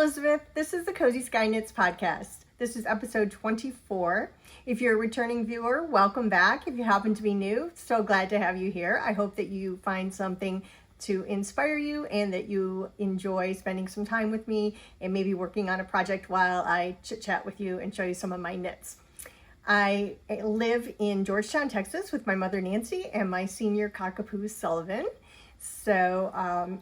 Elizabeth. This is the Cozy Sky Knits podcast. This is episode 24. If you're a returning viewer, welcome back. If you happen to be new, so glad to have you here. I hope that you find something to inspire you and that you enjoy spending some time with me and maybe working on a project while I chit chat with you and show you some of my knits. I live in Georgetown, Texas with my mother Nancy and my senior cockapoo Sullivan. So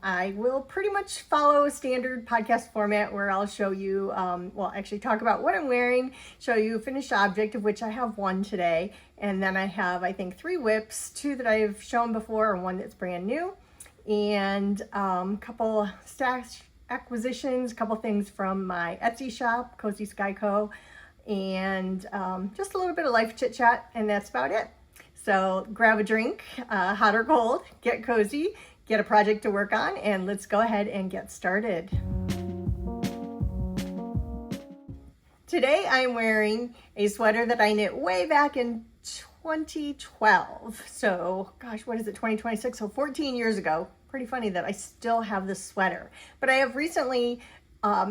I will pretty much follow a standard podcast format where I'll show you, actually talk about what I'm wearing, show you a finished object, of which I have one today. And then I have, I think, 3 whips, 2 that I've shown before and 1 that's brand new. And a couple stash acquisitions, a couple things from my Etsy shop, Cozy Sky Co. And just a little bit of life chit chat, and that's about it. So grab a drink, hot or cold, get cozy, get a project to work on, and let's go ahead and get started. Today I'm wearing a sweater that I knit way back in 2012. So, gosh, what is it, 2026? So 14 years ago. Pretty funny that I still have this sweater. But I have recently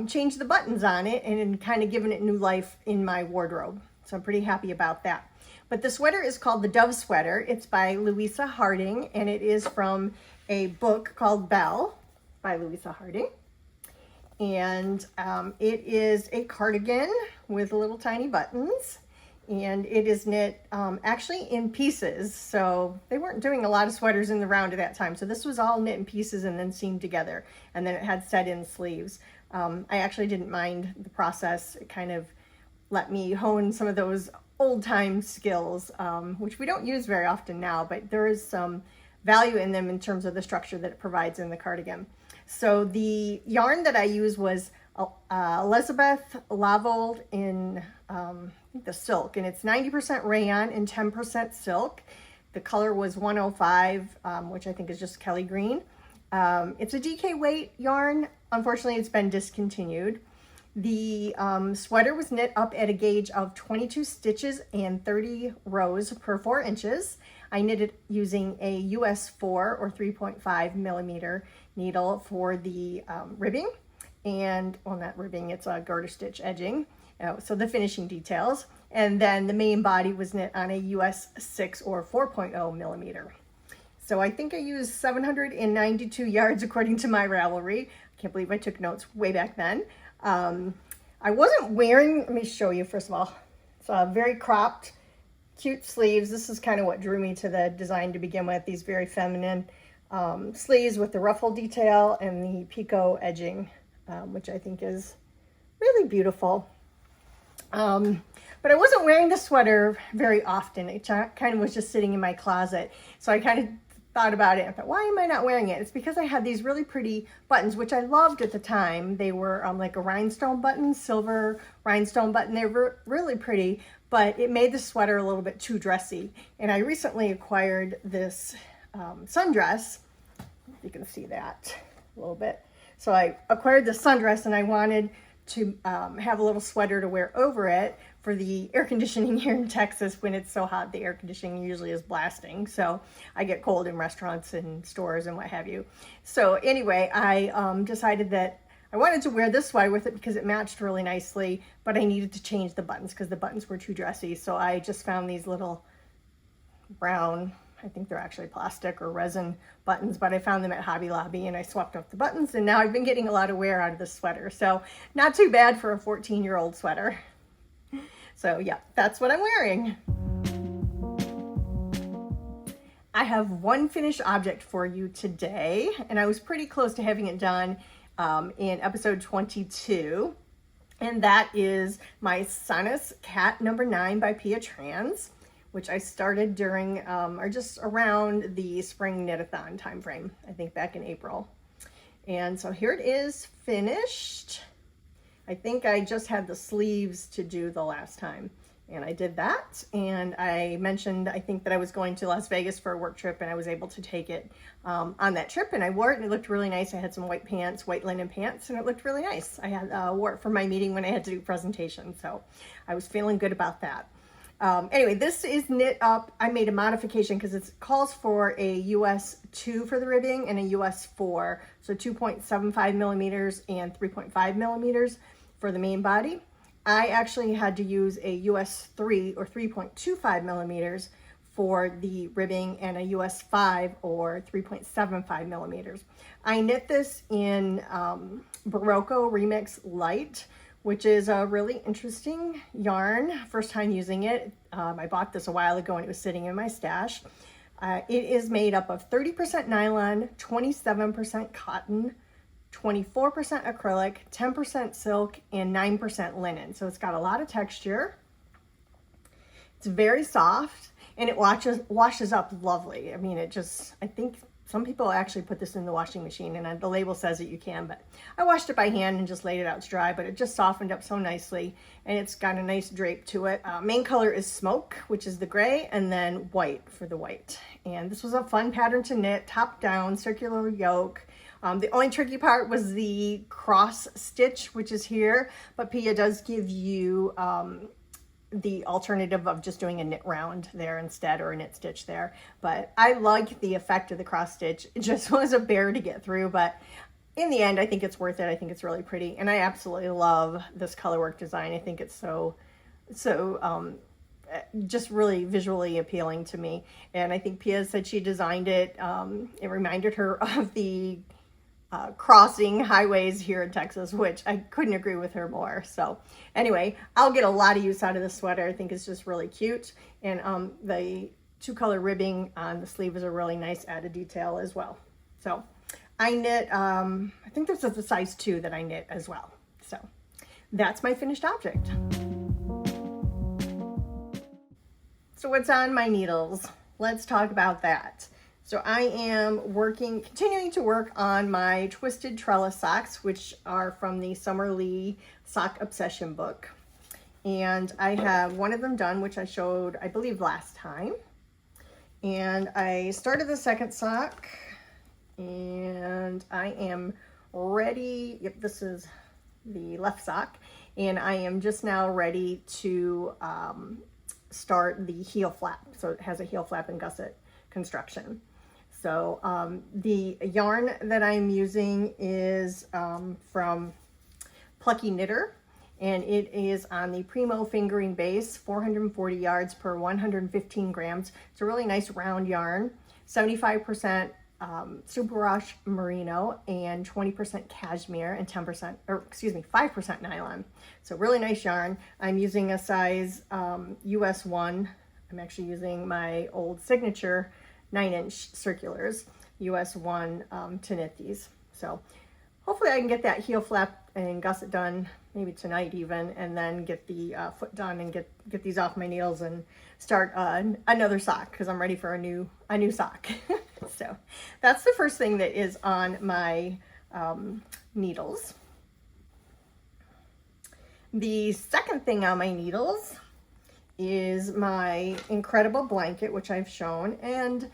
changed the buttons on it and kind of given it new life in my wardrobe. So I'm pretty happy about that. But the sweater is called the Dove Sweater. It's by Louisa Harding, and it is from a book called Belle by Louisa Harding. And it is a cardigan with little tiny buttons, and it is knit actually in pieces. So they weren't doing a lot of sweaters in the round at that time. So this was all knit in pieces and then seamed together. And then it had set-in sleeves. I actually didn't mind the process. It kind of let me hone some of those old-time skills, which we don't use very often now, but there is some value in them in terms of the structure that it provides in the cardigan. So the yarn that I used was Elizabeth Lavold in the silk, and it's 90% rayon and 10% silk. The color was 105, which I think is just Kelly green. It's a DK weight yarn. Unfortunately, it's been discontinued. The sweater was knit up at a gauge of 22 stitches and 30 rows per 4 inches. I knitted using a US 4 or 3.5 millimeter needle for the ribbing, and, well, not ribbing, it's a garter stitch edging. So the finishing details. And then the main body was knit on a US 6 or 4.0 millimeter. So I think I used 792 yards according to my Ravelry. I can't believe I took notes way back then. I wasn't wearing, let me show you first of all. It's very cropped, cute sleeves. This is kind of what drew me to the design to begin with. These very feminine sleeves with the ruffle detail and the picot edging, which I think is really beautiful. But I wasn't wearing the sweater very often. It kind of was just sitting in my closet. So I kind of thought about it and thought, why am I not wearing it? It's because I had these really pretty buttons, which I loved at the time. They were like a rhinestone button, silver rhinestone button. They were really pretty, but it made the sweater a little bit too dressy. And I recently acquired this sundress. You can see that a little bit. So I acquired the sundress, and I wanted to have a little sweater to wear over it for the air conditioning here in Texas. When it's so hot, the air conditioning usually is blasting. So I get cold in restaurants and stores and what have you. So anyway, I decided that I wanted to wear this sweater with it because it matched really nicely, but I needed to change the buttons because the buttons were too dressy. So I just found these little brown, I think they're actually plastic or resin buttons, but I found them at Hobby Lobby, and I swapped up the buttons, and now I've been getting a lot of wear out of this sweater. So not too bad for a 14-year-old sweater. So yeah, that's what I'm wearing. I have one finished object for you today, and I was pretty close to having it done in episode 22, and that is my Sinus Cat number 9 by Pia Trans, which I started during or just around the spring knit-a-thon time frame, I think back in April. And so here it is finished. I think I just had the sleeves to do the last time, and I did that. And I mentioned, I think, that I was going to Las Vegas for a work trip, and I was able to take it on that trip, and I wore it, and it looked really nice. I had some white pants, white linen pants, and it looked really nice. I had wore it for my meeting when I had to do a presentation, so I was feeling good about that. Anyway, this is knit up. I made a modification because it calls for a US 2 for the ribbing and a US 4. So 2.75 millimeters and 3.5 millimeters for the main body. I actually had to use a US 3 or 3.25 millimeters for the ribbing and a US 5 or 3.75 millimeters. I knit this in Barocco Remix Light, which is a really interesting yarn. First time using it. I bought this a while ago and it was sitting in my stash. It is made up of 30% nylon, 27% cotton, 24% acrylic, 10% silk, and 9% linen. So it's got a lot of texture. It's very soft and it washes up lovely. I mean, I think some people actually put this in the washing machine, and the label says that you can, but I washed it by hand and just laid it out to dry, but it just softened up so nicely, and it's got a nice drape to it. Main color is smoke, which is the gray, and then white for the white. And this was a fun pattern to knit, top down, circular yoke. The only tricky part was the cross stitch, which is here, but Pia does give you the alternative of just doing a knit round there instead, or a knit stitch there. But I like the effect of the cross stitch. It just was a bear to get through, but in the end I think it's worth it. I think it's really pretty, and I absolutely love this Colorwork design. I think it's so just really visually appealing to me, and I think Pia said she designed it. It reminded her of the crossing highways here in Texas, which I couldn't agree with her more. So anyway, I'll get a lot of use out of this sweater. I think it's just really cute, and the 2-color ribbing on the sleeve is a really nice added detail as well. So I knit, I think this is the size 2 that I knit as well. So that's my finished object. So what's on my needles? Let's talk about that. So I am continuing to work on my twisted trellis socks, which are from the Summer Lee Sock Obsession book. And I have one of them done, which I showed, I believe, last time. And I started the second sock, and I am ready. Yep, this is the left sock. And I am just now ready to start the heel flap. So it has a heel flap and gusset construction. So the yarn that I'm using is from Plucky Knitter, and it is on the Primo fingering base, 440 yards per 115 grams. It's a really nice round yarn, 75% superwash merino and 20% cashmere and 5% nylon. So really nice yarn. I'm using a size US 1. I'm actually using my old signature 9-inch circulars, US 1, to knit these. So hopefully I can get that heel flap and gusset done maybe tonight even, and then get the foot done and get these off my needles and start another sock, because I'm ready for a new sock. So that's the first thing that is on my needles. The second thing on my needles is my incredible blanket, which I've shown, and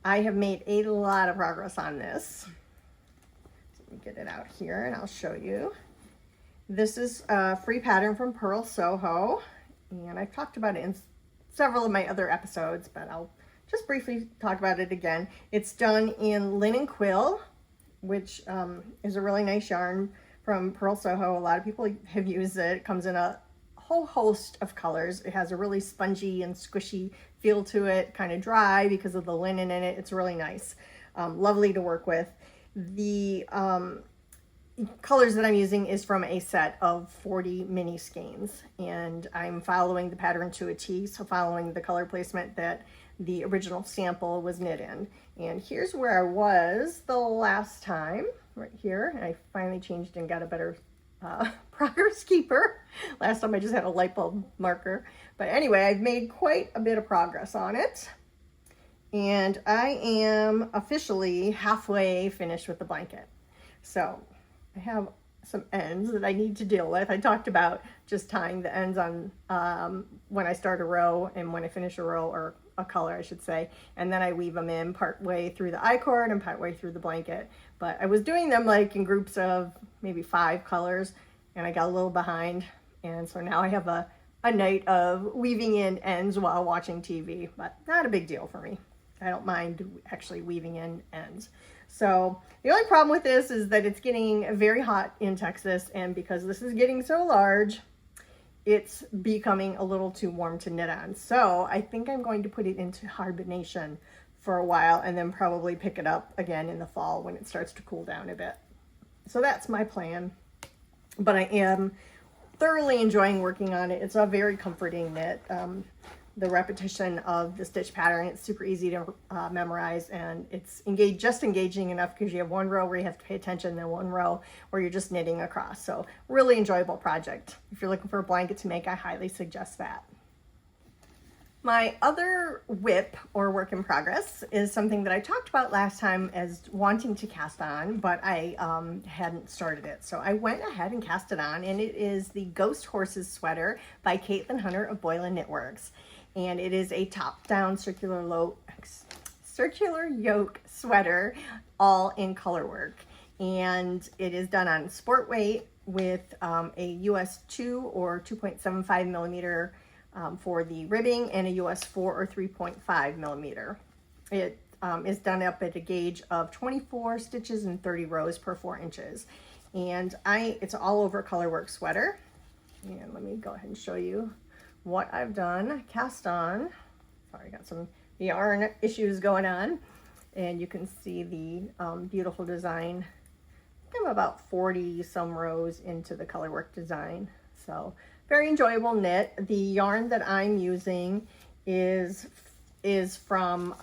I have made a lot of progress on this. So let me get it out here and I'll show you. This is a free pattern from Purl Soho, and I've talked about it in several of my other episodes, but I'll just briefly talk about it again. It's done in linen quill, which is a really nice yarn from Purl Soho. A lot of people have used it. It comes in a whole host of colors. It has a really spongy and squishy feel to it, kind of dry because of the linen in it. It's really nice, lovely to work with. The colors that I'm using is from a set of 40 mini skeins, and I'm following the pattern to a T, so following the color placement that the original sample was knit in. And here's where I was the last time, right here. And I finally changed and got a better progress keeper. Last time I just had a light bulb marker. But anyway, I've made quite a bit of progress on it. And I am officially halfway finished with the blanket. So I have some ends that I need to deal with. I talked about just tying the ends on when I start a row and when I finish a row, or a color I should say, and then I weave them in part way through the I-cord and part way through the blanket. But I was doing them like in groups of maybe 5 colors, and I got a little behind, and so now I have a a night of weaving in ends while watching TV, but not a big deal for me. I don't mind actually weaving in ends. So the only problem with this is that it's getting very hot in Texas, and because this is getting so large, it's becoming a little too warm to knit on. So I think I'm going to put it into hibernation for a while and then probably pick it up again in the fall when it starts to cool down a bit. So that's my plan. But I am thoroughly enjoying working on it. It's a very comforting knit. The repetition of the stitch pattern, it's super easy to memorize, and it's just engaging enough because you have one row where you have to pay attention, then one row where you're just knitting across. So really enjoyable project. If you're looking for a blanket to make, I highly suggest that. My other WIP, or work in progress, is something that I talked about last time as wanting to cast on, but I hadn't started it. So I went ahead and cast it on, and it is the Ghost Horses sweater by Caitlin Hunter of Boylan Knitworks. And it is a top-down circular yoke sweater, all in Colorwork. And it is done on sport weight with a US 2 or 2.75 millimeter for the ribbing, and a US 4 or 3.5 millimeter. It is done up at a gauge of 24 stitches and 30 rows per 4 inches. And it's all over Colorwork sweater. And let me go ahead and show you what I've done. Cast on. Sorry, I got some yarn issues going on. And you can see the beautiful design. I'm about 40 some rows into the Colorwork design. So very enjoyable knit. The yarn that I'm using is from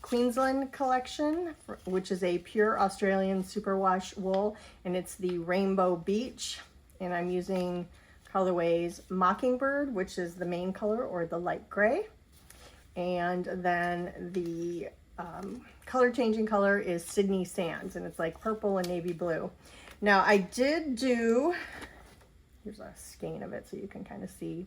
Queensland collection, which is a pure Australian superwash wool, and it's the Rainbow Beach. And I'm using colorways Mockingbird, which is the main color, or the light gray. And then the color changing color is Sydney Sands, and it's like purple and navy blue. Now I did do, here's a skein of it so you can kind of see.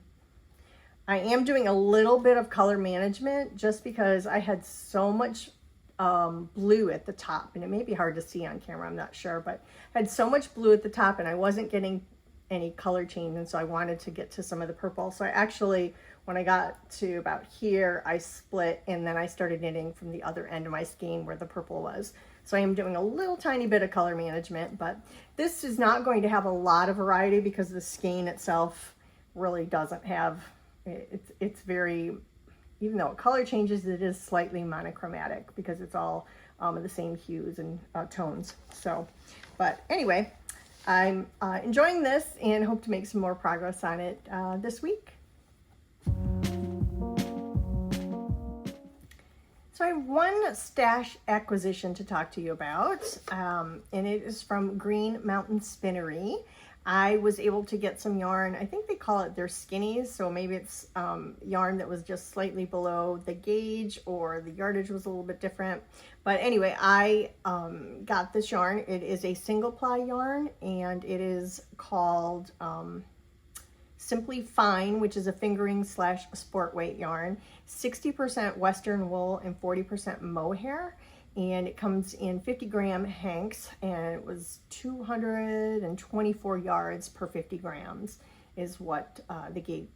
I am doing a little bit of color management just because I had so much blue at the top, and it may be hard to see on camera, I'm not sure, but I had so much blue at the top and I wasn't getting any color change, and so I wanted to get to some of the purple. So I actually, when I got to about here, I split, and then I started knitting from the other end of my skein where the purple was. So I am doing a little tiny bit of color management, but this is not going to have a lot of variety because the skein itself really doesn't have, it's very, even though it color changes, it is slightly monochromatic because it's all the same hues and tones. So, but anyway, I'm enjoying this and hope to make some more progress on it this week. So I have one stash acquisition to talk to you about, and it is from Green Mountain Spinnery. I was able to get some yarn, I think they call it their skinnies, so maybe it's yarn that was just slightly below the gauge, or the yardage was a little bit different. But anyway, I got this yarn. It is a single ply yarn, and it is called Simply Fine, which is a fingering / sport weight yarn. 60% Western wool and 40% mohair. And it comes in 50-gram hanks, and it was 224 yards per 50 grams is what the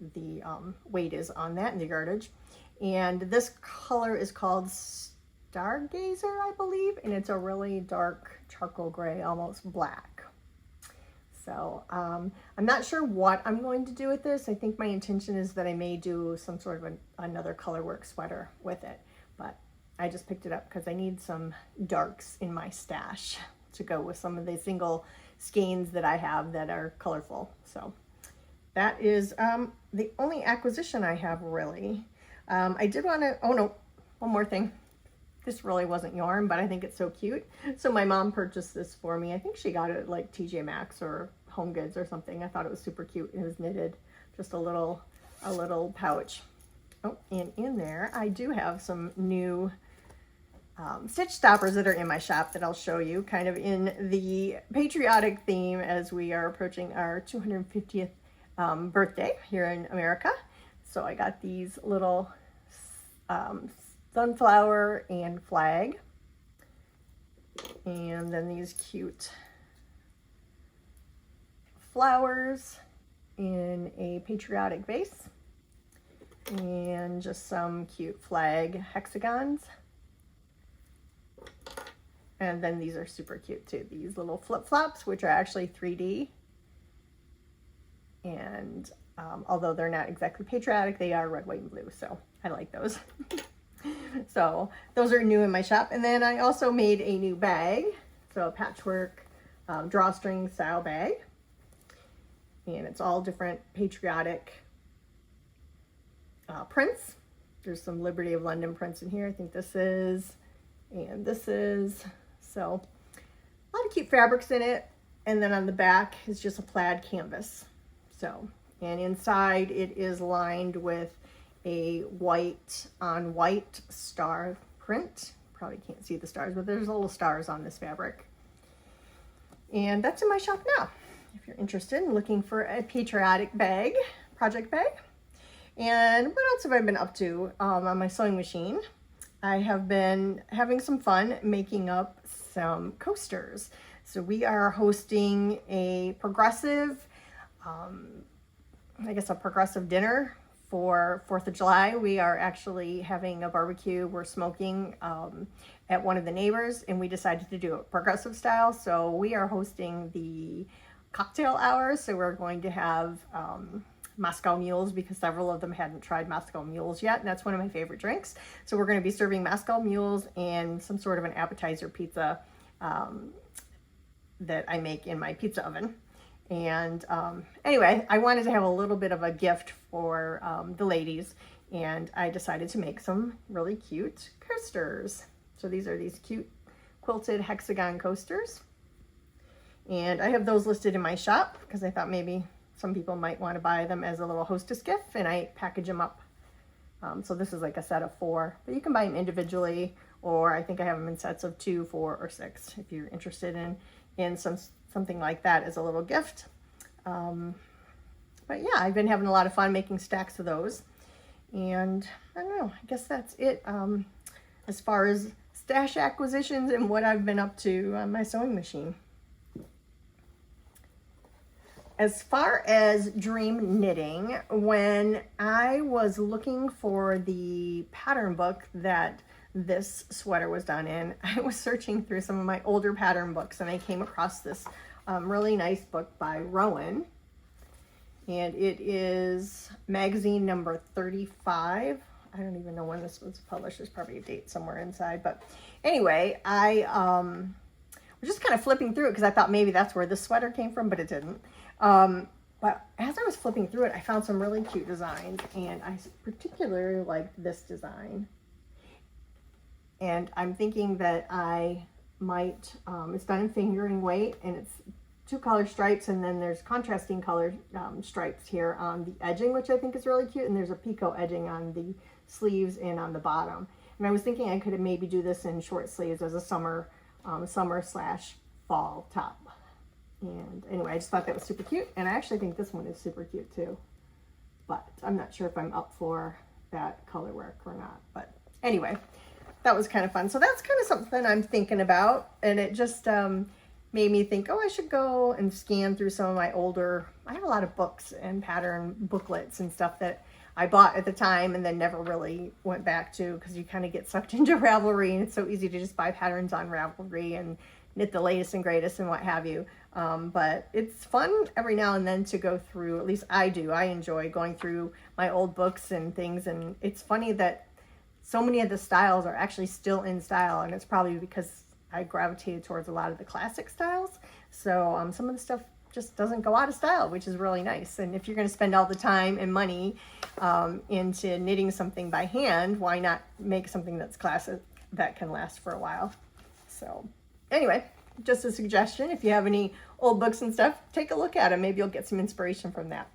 weight is on that, and the yardage. And this color is called Stargazer, I believe, and it's a really dark charcoal gray, almost black. So I'm not sure what I'm going to do with this. I think my intention is that I may do some sort of another Colorwork sweater with it, but I just picked it up because I need some darks in my stash to go with some of the single skeins that I have that are colorful. So that is the only acquisition I have, really. I did want to, oh no, one more thing. This really wasn't yarn, but I think it's so cute. So my mom purchased this for me. I think she got it at like TJ Maxx or Home Goods or something. I thought it was super cute. It was knitted, just a little pouch. Oh, and in there I do have some new stitch stoppers that are in my shop that I'll show you, kind of in the patriotic theme as we are approaching our 250th birthday here in America. So I got these little sunflower and flag, and then these cute flowers in a patriotic vase. and just some cute flag hexagons. And then these are super cute too. These little flip-flops, which are actually 3D. And although they're not exactly patriotic, they are red, white, and blue. So I like those. So those are new in my shop. And then I also made a new bag. So a patchwork drawstring style bag. And it's all different patriotic prints. There's some Liberty of London prints in here. I think this is, and this is. So a lot of cute fabrics in it. And then on the back is just a plaid canvas. So, and inside it is lined with a white on white star print. Probably can't see the stars, but there's little stars on this fabric. And that's in my shop now, if you're interested in looking for a patriotic bag, project bag. And what else have I been up to on my sewing machine? I have been having some fun making up some coasters. So we are hosting a progressive, I guess a progressive dinner for 4th of July. We are actually having a barbecue. We're smoking at one of the neighbors, and we decided to do it progressive style. So we are hosting the cocktail hour. So we're going to have Moscow mules, because several of them hadn't tried Moscow mules yet, and that's one of my favorite drinks. So we're going to be serving Moscow mules and some sort of an appetizer pizza that I make in my pizza oven. And anyway, I wanted to have a little bit of a gift for the ladies, and I decided to make some really cute coasters. So these are these cute quilted hexagon coasters, and I have those listed in my shop because I thought maybe some people might want to buy them as a little hostess gift, and I package them up. So this is like a set of 4, but you can buy them individually, or I think I have them in sets of 2, 4, or 6 if you're interested in something like that as a little gift. But yeah, I've been having a lot of fun making stacks of those, and I don't know, I guess that's it as far as stash acquisitions and what I've been up to on my sewing machine. As far as dream knitting, when I was looking for the pattern book that this sweater was done in, I was searching through some of my older pattern books, and I came across this really nice book by Rowan, and it is magazine number 35. I don't even know when this was published. There's probably a date somewhere inside, but anyway, I was just kind of flipping through it because I thought maybe that's where this sweater came from, but it didn't. But as I was flipping through it, I found some really cute designs, and I particularly liked this design. And I'm thinking that I might, it's done in fingering weight, and it's 2 color stripes, and then there's contrasting color stripes here on the edging, which I think is really cute, and there's a picot edging on the sleeves and on the bottom. And I was thinking I could maybe do this in short sleeves as a summer slash fall top. And anyway, I just thought that was super cute, and I actually think this one is super cute too, but I'm not sure if I'm up for that color work or not. But anyway, that was kind of fun. So that's kind of something I'm thinking about, and it just made me think, oh, I should go and scan through some of my older, I have a lot of books and pattern booklets and stuff that I bought at the time and then never really went back to, because you kind of get sucked into Ravelry, and it's so easy to just buy patterns on Ravelry and knit the latest and greatest and what have you. But it's fun every now and then to go through, at least I do. I enjoy going through my old books and things, and it's funny that so many of the styles are actually still in style, and it's probably because I gravitated towards a lot of the classic styles. So some of the stuff just doesn't go out of style, which is really nice. And if you're going to spend all the time and money into knitting something by hand, why not make something that's classic that can last for a while? So anyway, just a suggestion. If you have any old books and stuff, take a look at them. Maybe you'll get some inspiration from that.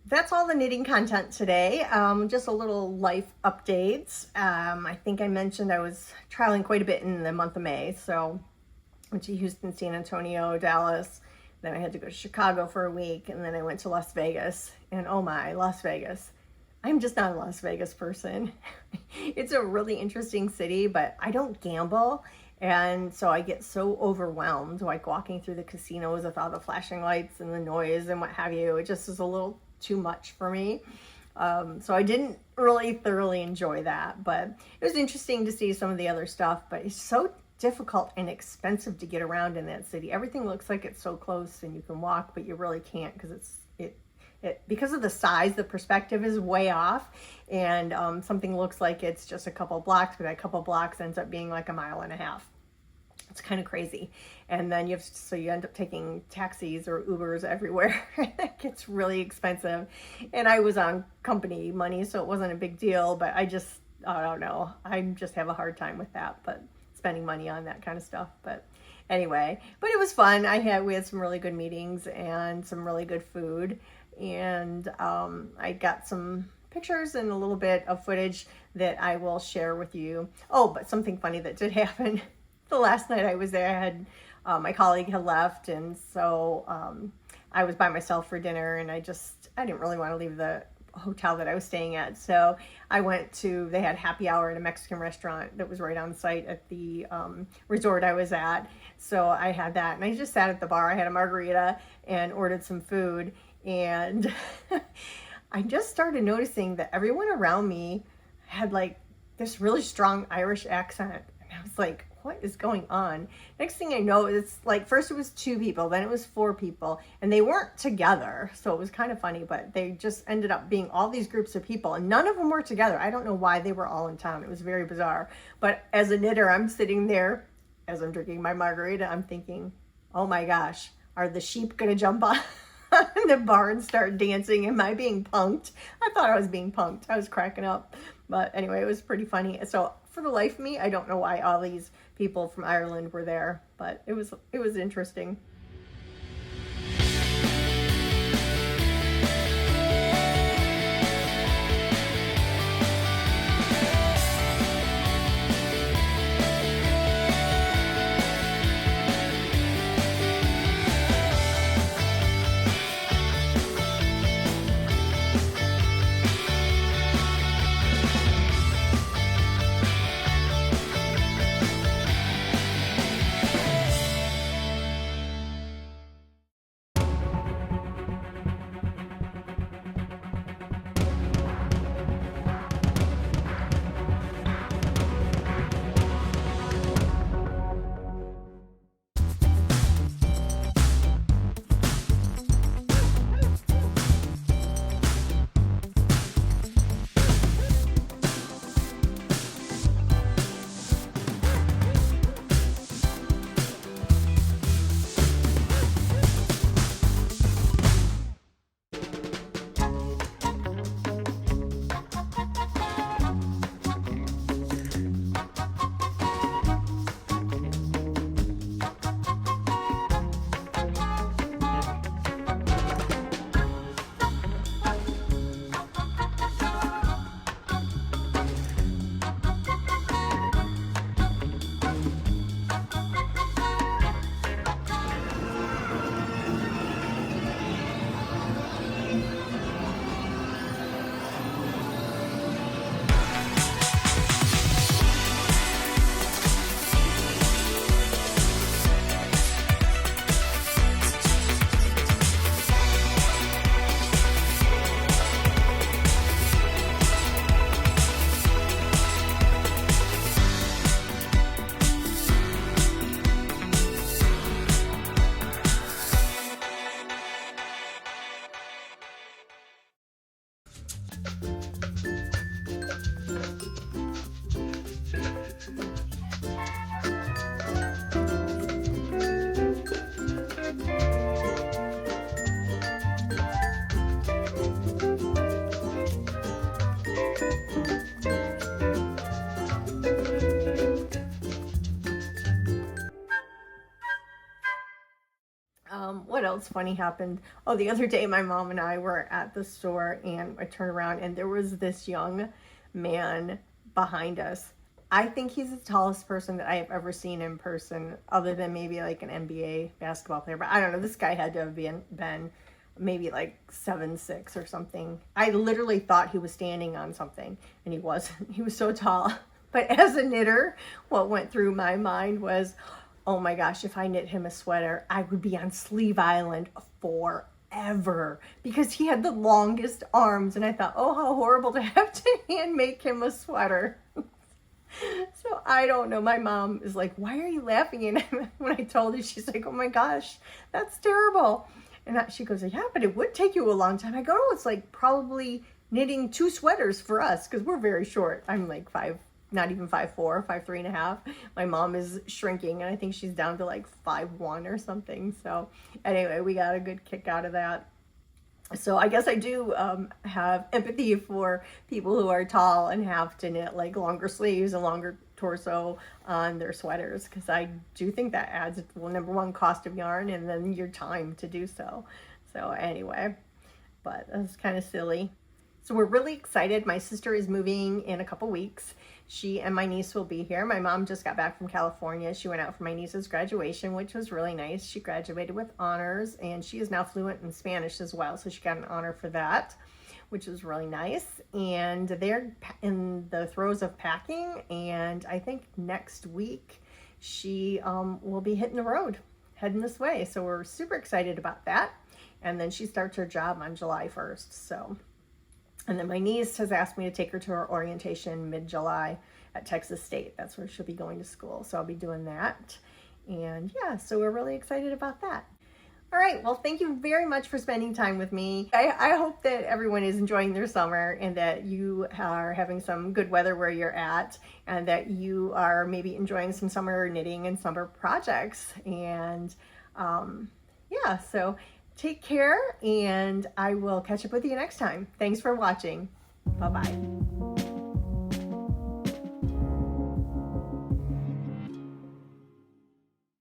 That's all the knitting content today. Just a little life updates. I think I mentioned I was traveling quite a bit in the month of May. So went to Houston, San Antonio, Dallas. Then I had to go to Chicago for a week, and then I went to Las Vegas. And oh my, Las Vegas. I'm just not a Las Vegas person. It's a really interesting city, but I don't gamble. And so I get so overwhelmed, like walking through the casinos with all the flashing lights and the noise and what have you. It just is a little too much for me. So I didn't really thoroughly enjoy that, but it was interesting to see some of the other stuff. But it's so difficult and expensive to get around in that city. Everything looks like it's so close and you can walk, but you really can't, because because of the size, the perspective is way off, and something looks like it's just a couple blocks, but that couple blocks ends up being like a mile and a half. It's kind of crazy. And then you end up taking taxis or Ubers everywhere. It gets really expensive. And I was on company money, so it wasn't a big deal, but I don't know. I just have a hard time with that, but spending money on that kind of stuff. But anyway, but it was fun. We had some really good meetings and some really good food. And I got some pictures and a little bit of footage that I will share with you. Oh, but something funny that did happen. The last night I was there, my colleague had left, and so I was by myself for dinner, and I didn't really want to leave the hotel that I was staying at. So I they had happy hour at a Mexican restaurant that was right on site at the resort I was at. So I had that, and I just sat at the bar. I had a margarita and ordered some food, and I just started noticing that everyone around me had like this really strong Irish accent. And I was like, what is going on? Next thing I know, it's like, first it was 2 people, then it was 4 people, and they weren't together. So it was kind of funny, but they just ended up being all these groups of people, and none of them were together. I don't know why they were all in town. It was very bizarre. But as a knitter, I'm sitting there as I'm drinking my margarita. I'm thinking, oh my gosh, are the sheep going to jump on the bar and start dancing? Am I being punked? I thought I was being punked. I was cracking up. But anyway, it was pretty funny. So for the life of me, I don't know why all these people from Ireland were there, but it was interesting. What else funny happened? Oh, the other day my mom and I were at the store, and I turned around and there was this young man behind us. I think he's the tallest person that I have ever seen in person, other than maybe like an NBA basketball player. But I don't know, this guy had to have been maybe like 7'6" or something. I literally thought he was standing on something, and he wasn't. He was so tall. But as a knitter, what went through my mind was, oh my gosh, if I knit him a sweater, I would be on Sleeve Island forever because he had the longest arms, and I thought, oh, how horrible to have to hand make him a sweater. So I don't know. My mom is like, why are you laughing? And when I told her, she's like, oh my gosh, that's terrible. And she goes, yeah, but it would take you a long time. I go, oh, it's like probably knitting 2 sweaters for us because we're very short. I'm like 5, not even 5'4", 5'3.5". My mom is shrinking, and I think she's down to like 5'1" or something. So anyway, we got a good kick out of that. So I guess I do have empathy for people who are tall and have to knit like longer sleeves and longer torso on their sweaters, because I do think that adds, well, number one, cost of yarn, and then your time to do so. So anyway, but that's kind of silly. So we're really excited. My sister is moving in a couple weeks. She and my niece will be here. My mom just got back from California. She went out for my niece's graduation, which was really nice. She graduated with honors, and she is now fluent in Spanish as well. So she got an honor for that, which was really nice. And they're in the throes of packing. And I think next week she will be hitting the road, heading this way. So we're super excited about that. And then she starts her job on July 1st. So. And then my niece has asked me to take her to her orientation mid-July at Texas State. That's where she'll be going to school. So I'll be doing that. And yeah, so we're really excited about that. All right, well, thank you very much for spending time with me. I hope that everyone is enjoying their summer and that you are having some good weather where you're at, and that you are maybe enjoying some summer knitting and summer projects. And yeah, so take care, and I will catch up with you next time. Thanks for watching. Bye-bye.